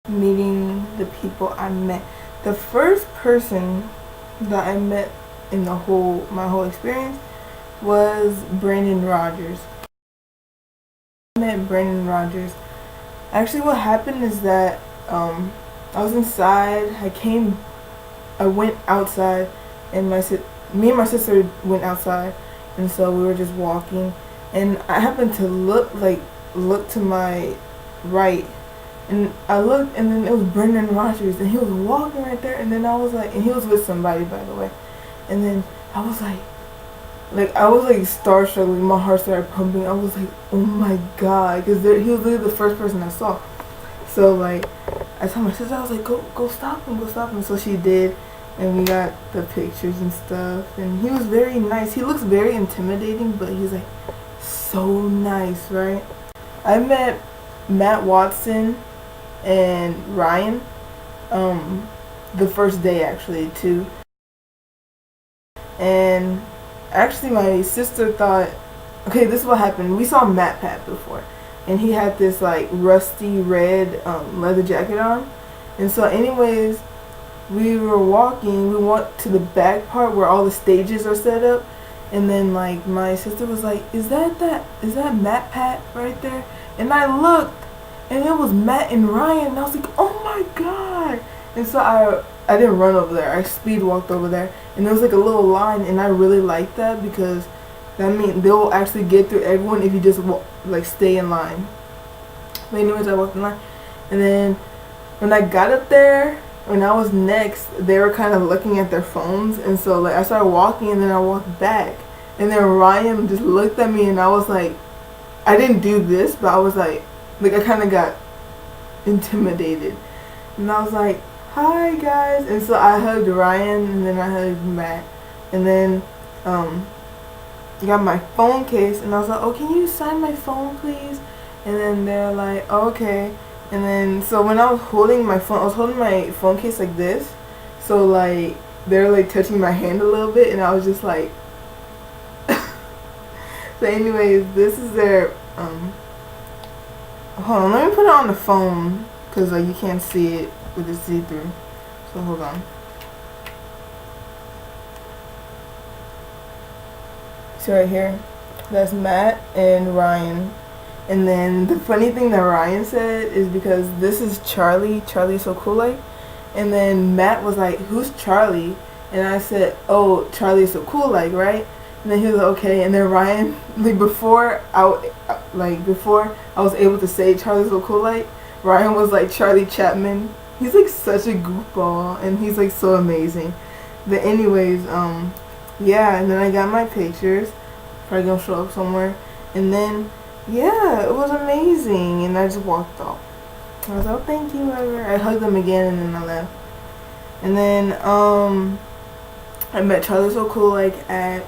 meeting the people I met. The first person that I met in my whole experience was Brandon Rodgers. I met Brandon Rodgers. Actually, what happened is that I was inside. I went outside, and me and my sister went outside, and so we were just walking, and I happened to look to my right, and I looked, and then it was Brendan Rodgers, and he was walking right there, and then I was like, and he was with somebody, by the way, and then I was like starstruck, like my heart started pumping. I was like, oh my god, because he was literally the first person I saw. So like, I told my sister, I was like, go stop him. So she did, and we got the pictures and stuff, and he was very nice. He looks very intimidating, but he's like so nice, right? I met Matt Watson and Ryan the first day actually too. And actually my sister thought, okay, this is what happened. We saw Matt Pat before, and he had this like rusty red leather jacket on. And so anyways, we were walking, we went to the back part where all the stages are set up, and then like my sister was like, is that Matt Pat right there? And I looked, and it was Matt and Ryan, and I was like, oh my god. And so I didn't run over there, I speed walked over there, and there was like a little line, and I really liked that because that means they'll actually get through everyone if you just stay in line. But anyways, I walked in line, and then when I got up there, when I was next, they were kind of looking at their phones, and so like I started walking, and then I walked back, and then Ryan just looked at me, and I was like, I didn't do this, but I was like I kind of got intimidated, and I was like, hi guys, and so I hugged Ryan, and then I hugged Matt, and then got my phone case, and I was like, oh, can you sign my phone please? And then they're like, oh, okay. And then so when I was holding my phone, I was holding my phone case like this, so like they're like touching my hand a little bit, and I was just like so anyways, this is their hold on, let me put it on the phone because like you can't see it with the see-through, so hold on. So right here, that's Matt and Ryan. And then the funny thing that Ryan said is, because this is Charlie is so cool like, and then Matt was like, who's Charlie? And I said, oh, Charlie is so cool like, right? And then he was like, okay. And then Ryan, before I was able to say Charlie's so cool like, Ryan was like, Charlie Chapman. He's like such a goofball, and he's like so amazing. But anyways, yeah, and then I got my pictures. Probably gonna show up somewhere. And then, yeah, it was amazing, and I just walked off. I was like, oh, thank you, whatever. I hugged them again, and then I left. And then, I met Charlie So Cool, like, at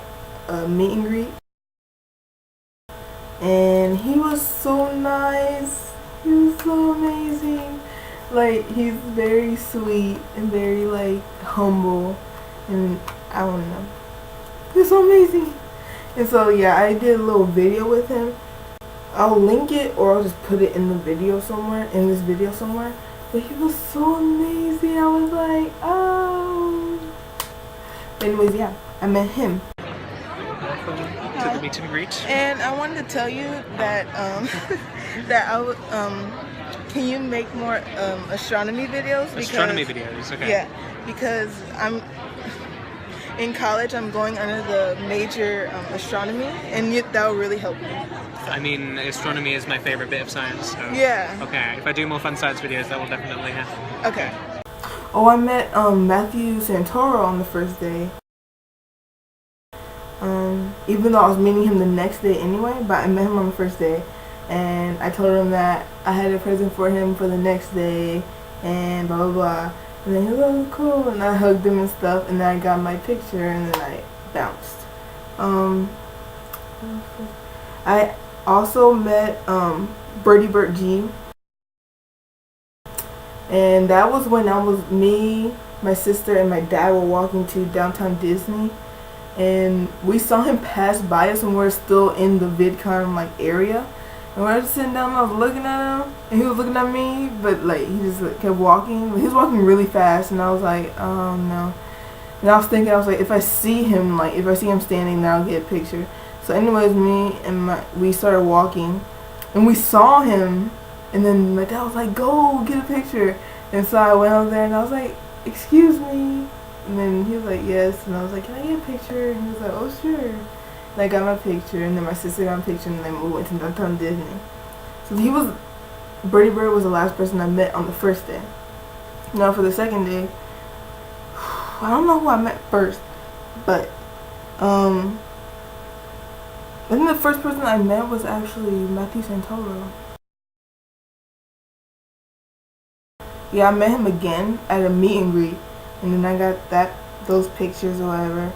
a meet and greet. And he was so nice. He was so amazing. Like, he's very sweet and very, like, humble. And I don't know. He's so amazing. And so, yeah, I did a little video with him. I'll link it, or I'll just put it in this video somewhere. But he was so amazing. I was like, oh. But anyways, yeah, I met him. To the meet and greet. And I wanted to tell you that that I would can you make more astronomy videos? Astronomy videos, okay. Yeah, because I'm in college. I'm going under the major astronomy, and that will really help me. I mean, astronomy is my favorite bit of science. So. Yeah. Okay, if I do more fun science videos, that will definitely happen. Okay. Oh, I met Matthew Santoro on the first day. Even though I was meeting him the next day anyway, but I met him on the first day, and I told him that I had a present for him for the next day, and blah blah blah. And then he was like, oh, cool, and I hugged him and stuff, and then I got my picture, and then I bounced. I also met Burt G, and that was when me, my sister, and my dad were walking to downtown Disney, and we saw him pass by us when we were still in the Vidcon area, And when I was sitting down, I was looking at him, and he was looking at me, but like he just like, kept walking. He was walking really fast, and I was like, oh no. And I was thinking, I was like, if I see him standing there, I'll get a picture. So anyways, we started walking, and we saw him, and then my dad was like, go get a picture. And so I went over there, and I was like, excuse me. And then he was like, yes. And I was like, can I get a picture? And he was like, oh, sure. And I got my picture, and then my sister got a picture, and then we went to downtown Disney. So Birdie Bird was the last person I met on the first day. Now for the second day, I don't know who I met first, but I think the first person I met was actually Matthew Santoro. Yeah, I met him again at a meet and greet, and then I got those pictures or whatever.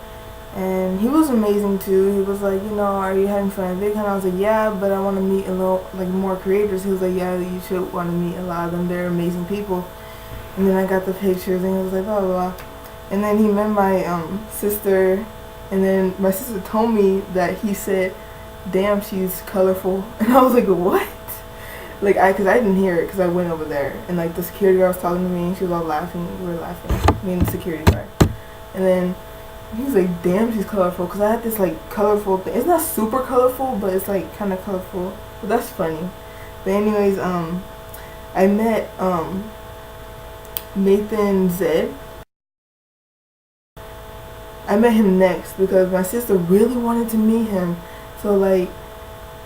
And he was amazing too. He was like, are you having fun at Vidcon? I was like, yeah, but I want to meet a little more creators. He was like, yeah, you should want to meet a lot of them. They're amazing people. And then I got the pictures, and he was like, blah blah blah. And then he met my sister, and then my sister told me that he said, damn, she's colorful. And I was like, what? Like, because I didn't hear it, because I went over there, and like the security guard was talking to me, and she was all laughing. We were laughing, me and the security guard. And then he was like, damn, she's colorful, because I had this like colorful thing. It's not super colorful, but it's like kind of colorful. But that's funny. But anyways, I met Nathan Zed. I met him next because my sister really wanted to meet him. So like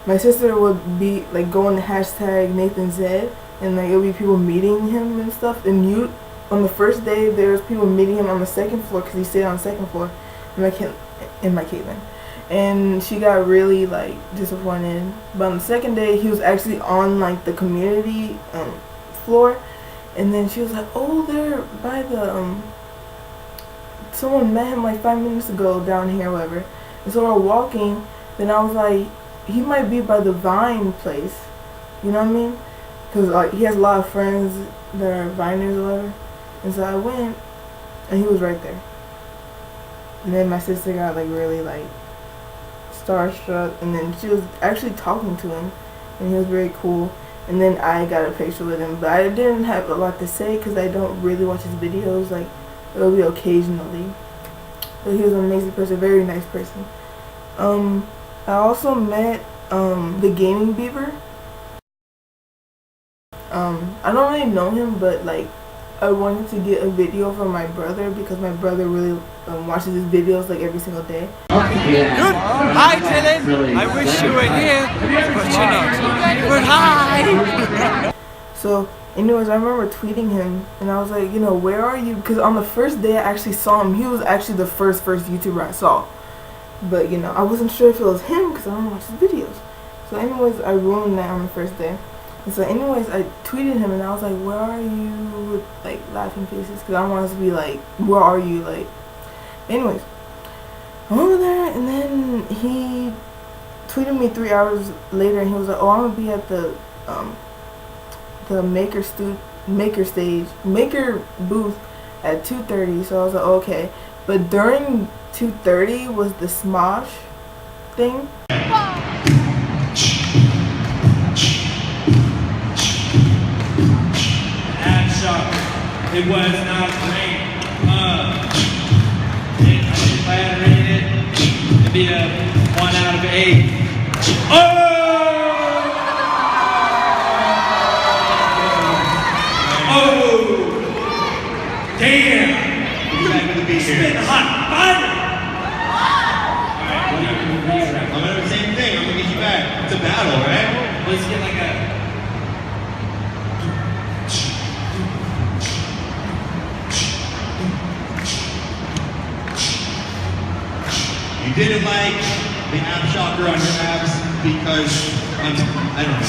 my sister would be like go on the hashtag Nathan Zed, and like it would be people meeting him and stuff. And on the first day there was people meeting him on the second floor because he stayed on the second floor in my Caitlin. And she got really like disappointed. But on the second day he was actually on like the community floor, and then she was like, oh, they're by the someone met him like 5 minutes ago down here, whatever. And so we're walking, then I was like, he might be by the Vine place, you know what I mean? Because like he has a lot of friends that are Viners or whatever. And so I went, and he was right there. And then my sister got like really like starstruck, and then she was actually talking to him, and he was very cool. And then I got a picture with him, but I didn't have a lot to say because I don't really watch his videos. Like, it'll be occasionally. But he was an amazing person, very nice person. I also met the gaming Beaver. I don't really know him, but like I wanted to get a video from my brother because my brother really watches his videos like every single day. Good. Hi, Dylan. I wish you were here, but you're not. But hi. So, anyways, I remember tweeting him, and I was like, where are you? Because on the first day I actually saw him. He was actually the first YouTuber I saw. But, I wasn't sure if it was him because I don't watch his videos. So, anyways, I ruined that on the first day. And so, anyways, I tweeted him, and I was like, where are you? With, like, laughing faces. Because I wanted to be like, where are you? Like, anyways, I'm over there, and then he tweeted me 3 hours later, and he was like, oh, I'm going to be at the maker booth at 2:30. So I was like, okay. But during 2:30 was the Smosh thing. It was not great. If I had rated it, it'd be a 1 out of 8. Oh! Damn! It's been hot fire! Alright, what are you doing? I'm gonna do the same thing. I'm gonna get you back. It's a battle, right? Let's get like a. You didn't like the ab shocker on your abs because I don't know.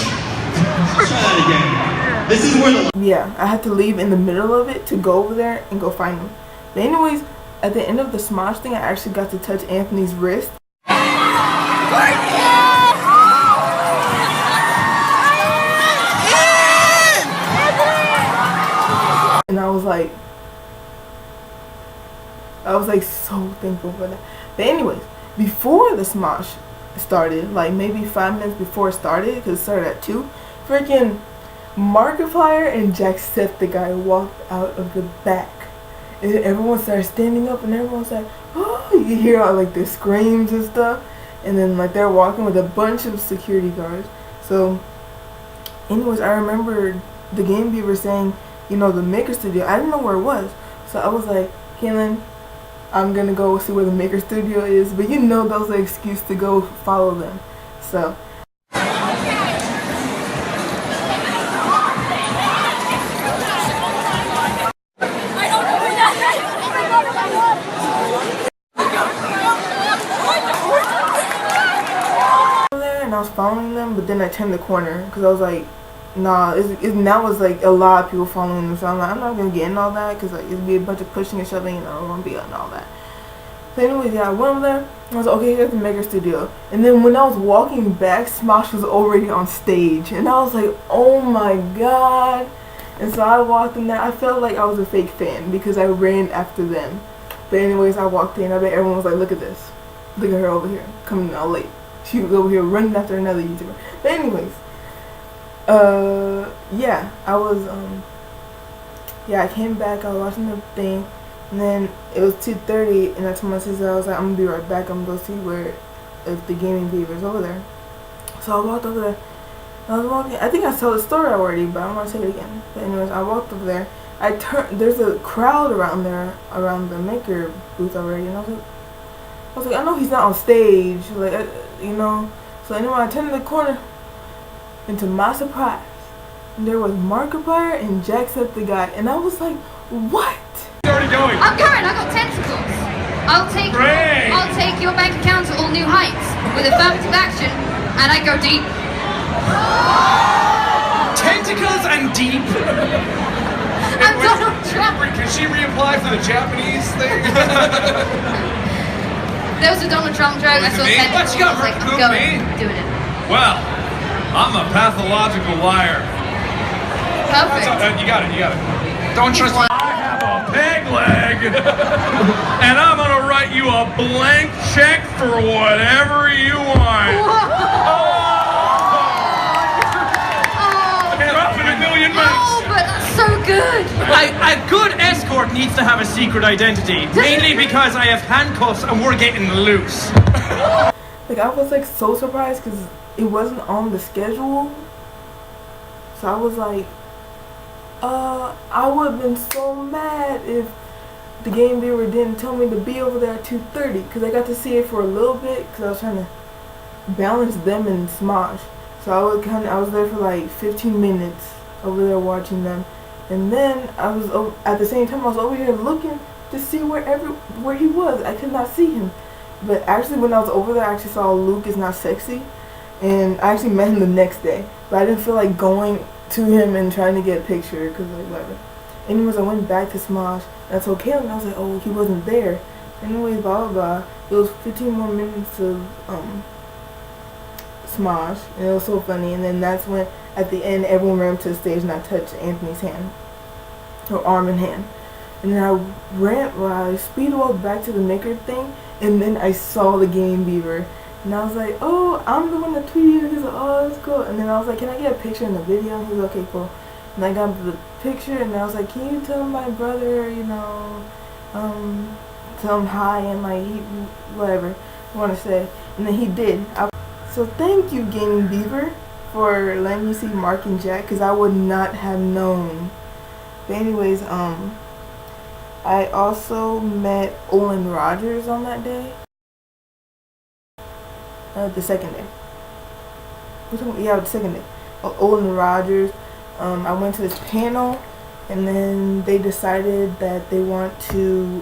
Let's try that again. This is where the yeah, I had to leave in the middle of it to go over there and go find him. But anyways, at the end of the Smosh thing, I actually got to touch Anthony's wrist. And I was like so thankful for that. But anyways, before the Smosh started, like maybe 5 minutes before it started, because it started at 2. Freaking Markiplier and Jacksepticeye walked out of the back, and then everyone started standing up, and everyone's like, oh, you hear all like the screams and stuff, and then like they're walking with a bunch of security guards. So anyways, I remember the Game Beaver saying, you know, the Maker Studio. I didn't know where it was, so I was like, Kaylin, I'm gonna go see where the Maker Studio is, but you know that was an excuse to go follow them. So and I was following them, but then I turned the corner because I was like, nah, now it's like a lot of people following them, so I'm like, I'm not gonna get in all that because like it'd be a bunch of pushing and shoving, and I don't want to be in all that. So anyways, yeah, I went over there. I was like, okay, here's the Maker Studio. And then when I was walking back, Smosh was already on stage, and I was like, oh my god. And so I walked in there. I felt like I was a fake fan because I ran after them. But anyways, I walked in. I bet everyone was like, look at this, look at her over here coming out late. She was over here running after another YouTuber. But anyways, yeah, I was, yeah, I came back, I was watching the thing, and then it was 2:30, and I told my sister, I was like, I'm gonna be right back, I'm gonna go see where, if the Gaming Beaver is over there. So I walked over there, I was walking, I think I told the story already, but I'm gonna say it again. But anyways, I walked over there, I turned, there's a crowd around there, around the Maker booth already, and I was like, I know he's not on stage, like, you know. So anyway, I turned the corner, and to my surprise, there was Markiplier and Jacksepticeye, and I was like, what? It's already going. I'm going. I got tentacles. I'll take your bank account to all new heights with affirmative action, and I go deep. Tentacles and deep. I'm Donald Trump. Can she reapply for the Japanese thing? There was a Donald Trump joke. I saw tentacles. I was like, I'm going, doing it. Well, I'm a pathological liar. Perfect. You got it. Don't trust me. I have a peg leg, and I'm gonna write you a blank check for whatever you want. Dropping $1 million bucks. Oh, but that's so good. A good escort needs to have a secret identity, mainly because I have handcuffs and we're getting loose. like I was like so surprised because it wasn't on the schedule. So I was like, I would have been so mad if the Game Beaver didn't tell me to be over there at 2:30, because I got to see it for a little bit because I was trying to balance them and Smosh. So I was there for like 15 minutes over there watching them, and then I was at the same time I was over here looking to see where he was. I could not see him, but actually when I was over there, I actually saw Luke Is Not Sexy, and I actually met him the next day, but I didn't feel like going to him and trying to get a picture because like whatever. Anyways, I went back to Smosh, and I told Kaylin, and I was like, oh, he wasn't there. Anyways, blah blah blah. It was 15 more minutes of Smosh, and it was so funny. And then that's when at the end everyone ran to the stage and I touched Anthony's hand, or arm and hand. And then I speed walked back to the Maker thing, and then I saw the Game Beaver. And I was like, oh, I'm the one that tweeted. He's like, oh, that's cool. And then I was like, can I get a picture in the video? He was like, okay, cool. And I got the picture, and I was like, can you tell my brother, you know, tell him hi, and like, whatever you want to say. And then he did. So thank you, Gaming Beaver, for letting me see Mark and Jack, because I would not have known. But anyways, I also met Olan Rogers on that day. The second day. Yeah, the second day. Olan Rogers. I went to this panel, and then they decided that they want to,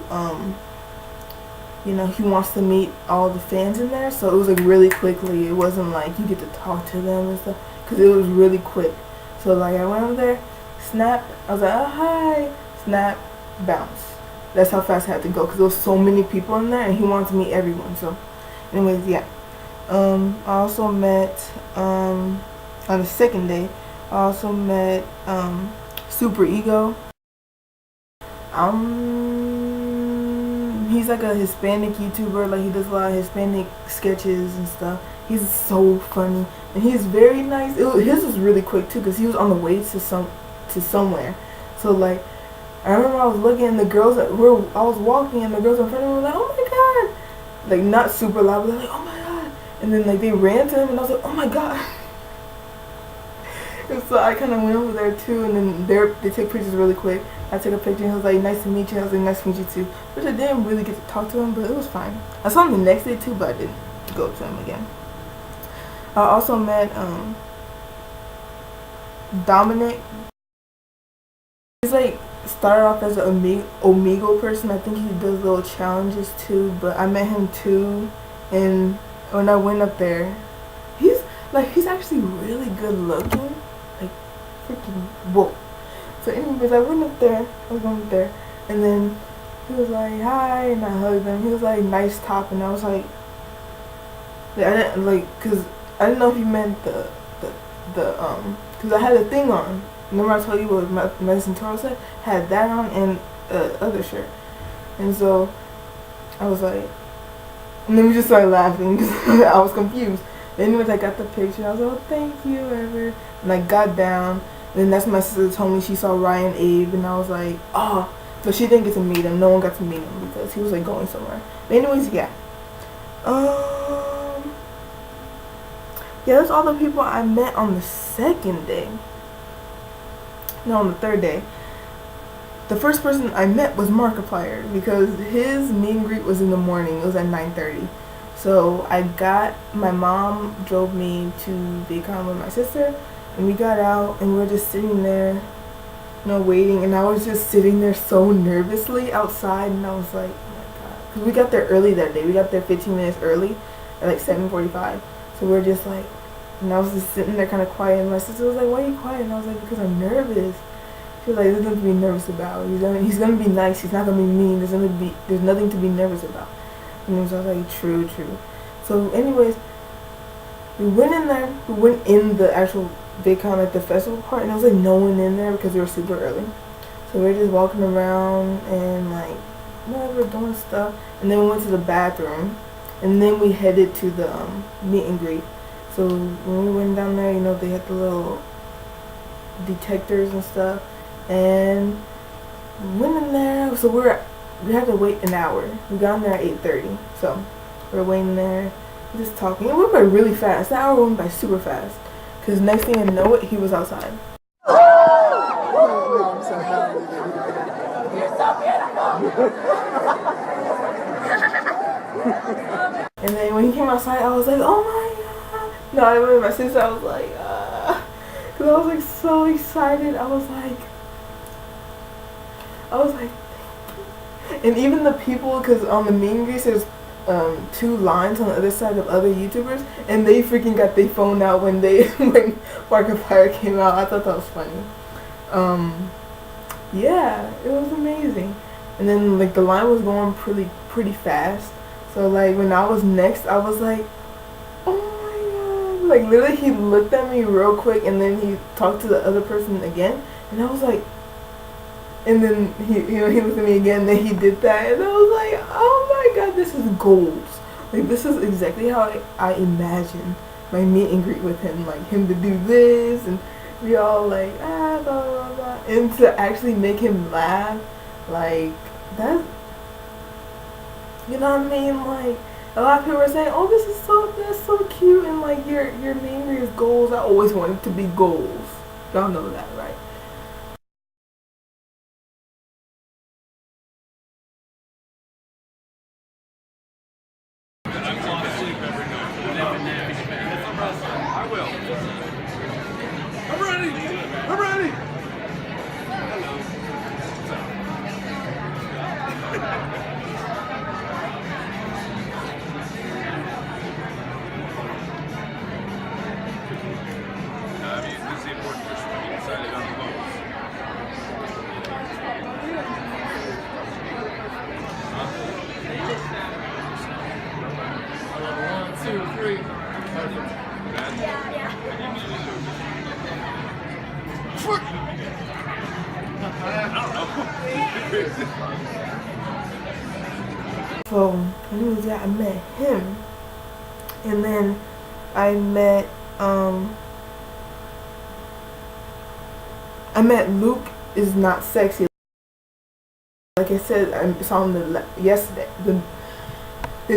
you know, he wants to meet all the fans in there. So it was like really quickly. It wasn't like you get to talk to them and stuff, because it was really quick. So like I went over there, snap. I was like, oh hi, snap, bounce. That's how fast I had to go, because there was so many people in there, and he wanted to meet everyone. So, anyways, yeah. I also met on the second day. I also met Super Ego. He's like a Hispanic YouTuber. Like he does a lot of Hispanic sketches and stuff. He's so funny, and he's very nice. His was really quick too, cause he was on the way to somewhere. So like, I remember I was looking, and the girls I was walking, and the girls in front of me were like, "Oh my god!" Like not super loud, but they're like, "Oh my god!" And then like they ran to him, and I was like, "Oh my god!" And so I kind of went over there too, and then they take pictures really quick. I took a picture, and he was like, "Nice to meet you." I was like, "Nice to meet you too," which I didn't really get to talk to him, but it was fine. I saw him the next day too, but I didn't go up to him again. I also met Dominic. He's like started off as an Omegle person. I think he does little challenges too, but I met him too, and when I went up there, he's actually really good looking, like freaking whoa. So anyways, I went up there, and then he was like, "Hi," and I hugged him. He was like, "Nice top," and I was like I didn't cause I didn't know if he meant cause I had a thing on. Remember I told you what Medicine Toro said? Had that on and other shirt. And so I was like, and then we just started laughing because I was confused. But anyways, I got the picture. I was like, "Oh, thank you, ever." And I got down. And then that's when my sister told me she saw Ryan Abe, and I was like, "Oh." But she didn't get to meet him. No one got to meet him because he was like going somewhere. But anyways, yeah. Yeah, that's all the people I met on the second day. No, on the third day. The first person I met was Markiplier because his meet and greet was in the morning. It was at 9:30. So my mom drove me to Vidcon with my sister, and we got out and we were just sitting there, waiting. And I was just sitting there so nervously outside, and I was like, oh my god, because we got there early that day. We got there 15 minutes early at like 7:45. So we were just like, and I was just sitting there kind of quiet, and my sister was like, "Why are you quiet?" And I was like, "Because I'm nervous." She was like, "There's nothing to be nervous about. He's gonna be nice. He's not gonna be mean. There's nothing to be nervous about." And I was like, "True." So anyways, we went in there. We went in the actual Vidcon, like the festival part, and there was like no one in there because we were super early. So we were just walking around and like whatever, doing stuff. And then we went to the bathroom, and then we headed to the meet and greet. So when we went down there, they had the little detectors and stuff, and we went in there. So we had to wait an hour. We got in there at 8:30. So we were waiting there, just talking. It went by really fast. That hour went by super fast. Cause next thing I know it, he was outside. And then when he came outside, I was like, "Oh my god!" No, I went with my sister. I was like, cause I was like so excited. I was like, and even the people, cause on the meet and greets, there's 2 lines on the other side of other YouTubers, and they freaking got their phone out when Markiplier came out. I thought that was funny. Yeah, it was amazing. And then like the line was going pretty fast. So like when I was next, I was like, "Oh my god!" Like literally, he looked at me real quick, and then he talked to the other person again, and I was like. And then he looked at me again, and then he did that, and I was like, "Oh my god, this is goals. Like this is exactly how I imagined my meet and greet with him, like him to do this, and we all like blah blah blah, and to actually make him laugh, like that. You know what I mean? Like a lot of people are saying, "Oh, that's so cute," and like your meet and greet is goals. I always wanted to be goals. Y'all know that, right? I'm ready. So, anyways, yeah, I met him, and then I met Luke is not sexy. Like I said, I saw him yesterday, the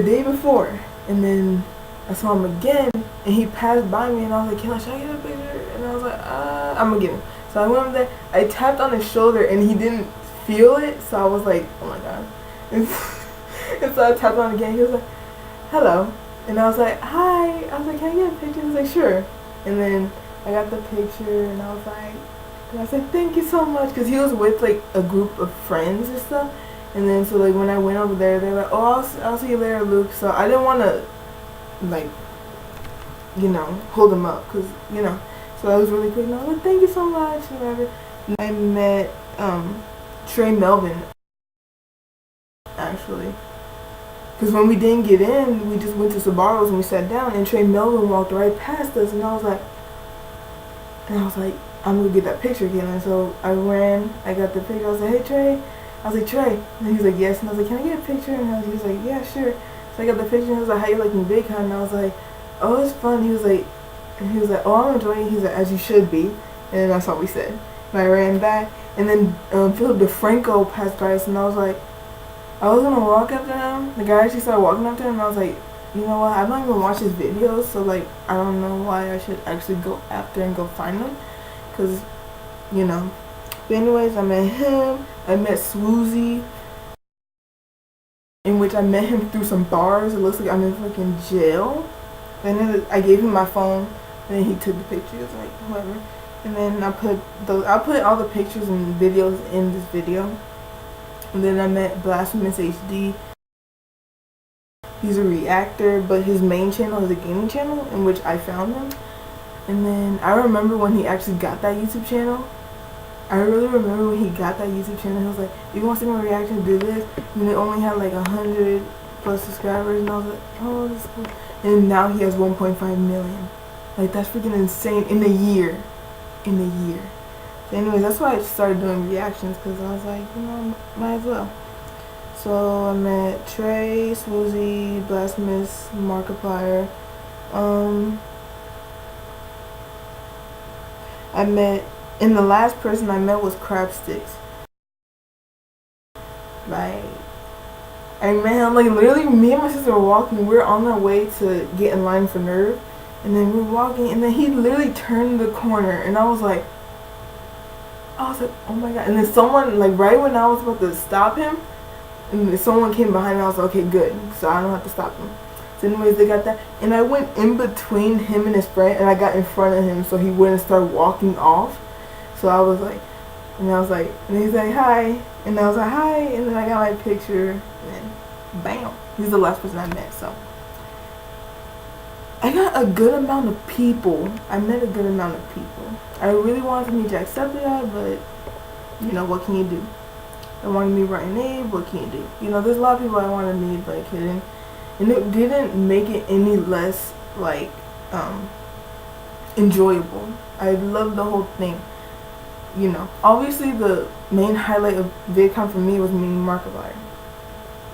day before, and then I saw him again, and he passed by me, and I was like, should I get a picture? And I was like, I'm gonna get him. So I went over there, I tapped on his shoulder, and he didn't feel it, so I was like, oh my god. And so I tapped on again, he was like, hello. And I was like, hi. I was like, can I get a picture? He was like, sure. And then I got the picture, and I was like, thank you so much, because he was with like a group of friends and stuff. And then so like when I went over there, they're like, oh, I'll see you later, Luke. So I didn't want to like, hold him up, because so that was really quick. And I was like, thank you so much, and whatever. And I met Tre Melvin, actually, because when we didn't get in, we just went to Sabaros and we sat down, and Tre Melvin walked right past us, and I was like, I'm gonna get that picture again. And so I ran, I got the picture. I was like, hey Trey. I was like, Trey. And he was like, yes. And I was like, can I get a picture? And he was like, yeah, sure. So I got the picture, and he was like, how you liking Vidcon? And I was like, oh, it's fun. He was like, oh, I'm enjoying it. He's like, as you should be. And then that's all we said. And I ran back, and then Philip DeFranco passed by us, and I was like, I was gonna walk after him. The guy actually started walking after him, and I was like, you know what? I don't even watch his videos, so like, I don't know why I should actually go after and go find him, cause, But anyways, I met him. I met Swoozy, in which I met him through some bars. It looks like I'm in fucking jail. And then I gave him my phone, and then he took the pictures, like whatever. And then I put all the pictures and videos in this video. And then I met Blasphemous HD. He's a Reactor, but his main channel is a gaming channel, in which I found him. And then I remember when he actually got that YouTube channel. I really remember when he got that YouTube channel. He was like, "You want to see my reaction? Do this." And it only had like 100+ subscribers, and I was like, "Oh, this is cool." And now he has 1.5 million. Like, that's freaking insane in a year. So anyways, that's why I started doing reactions, because I was like, might as well. So I met Trey, Swoozy, Blasphemous, Markiplier. And the last person I met was Crab Sticks. Like, I met him, like, literally, me and my sister were walking. We were on our way to get in line for Nerve. And then we were walking, and then he literally turned the corner. And I was like, oh my god. And then someone, like, right when I was about to stop him, and someone came behind me, I was like, okay, good. So I don't have to stop him. So anyways, they got that. And I went in between him and his friend, and I got in front of him so he wouldn't start walking off. So I was like, and he's like, hi. And I was like, hi. And then I got my picture, and then bam. He's the last person I met, so. I got a good amount of people. I met a good amount of people. I really wanted to meet Jacksepticeye, but, what can you do? I wanted to meet Ryan Abe, what can you do? There's a lot of people I wanted to meet, but I couldn't. And it didn't make it any less, like, enjoyable. I loved the whole thing. Obviously the main highlight of VidCon for me was meeting Markiplier,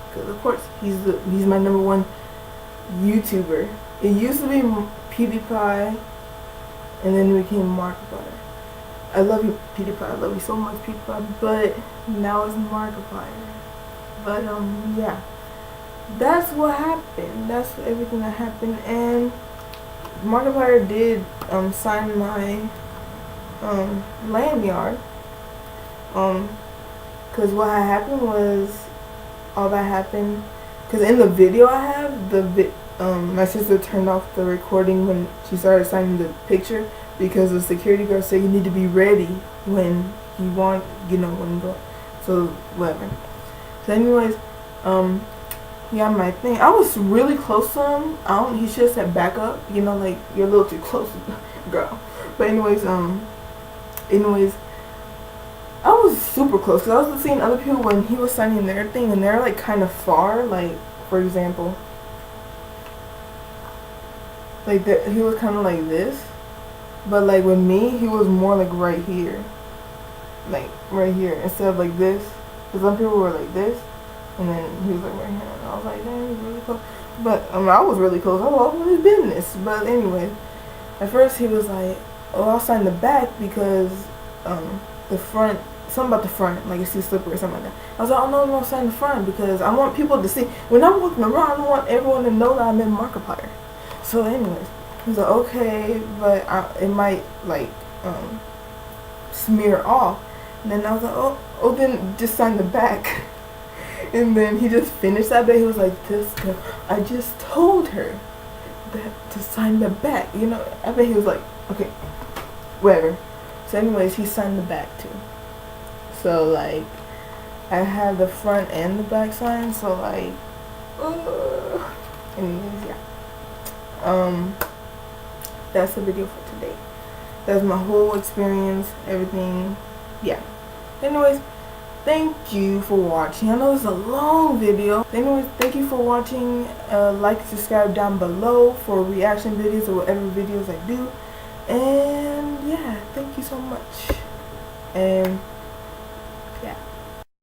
because of course he's my #1 YouTuber. It used to be PewDiePie, and then it became Markiplier. I love you, PewDiePie. I love you so much, PewDiePie. But now it's Markiplier. But yeah, that's what happened. That's everything that happened. And Markiplier did sign my lanyard, because what had happened was, all that happened, because in the video I have, my sister turned off the recording when she started signing the picture, because the security guard said you need to be ready when you want, when you go, so whatever. So anyways, yeah, my thing, I was really close to him. He should have said back up, like, you're a little too close, girl. But anyways, I was super close, because I was seeing other people when he was signing their thing, and they're like kind of far. Like, for example, like he was kind of like this, but like with me, he was more like right here, instead of like this. Because some people were like this, and then he was like right here, and I was like, damn, he's really close. But I was really close. I was all his business. But anyway, at first he was like, "Oh, I'll sign the back because the front, something about the front, like it's too slippery or something like that." I was like, "Oh no, I'll sign the front because I want people to see when I'm walking around. I want everyone to know that I'm in Markiplier." So anyways, he was like, "Okay, but it might like smear off." And then I was like, "Oh, then just sign the back." And then he just finished that bit. He was like, "This girl, I just told her that to sign the back." You know, I bet he was like, "Okay, whatever." So anyways, he signed the back too. So like, I had the front and the back signed. So like, anyways, yeah. That's the video for today. That's my whole experience, everything. Yeah. Anyways, thank you for watching. I know it's a long video. Anyways, thank you for watching. Like and subscribe down below for reaction videos or whatever videos I do. And yeah, thank you so much. And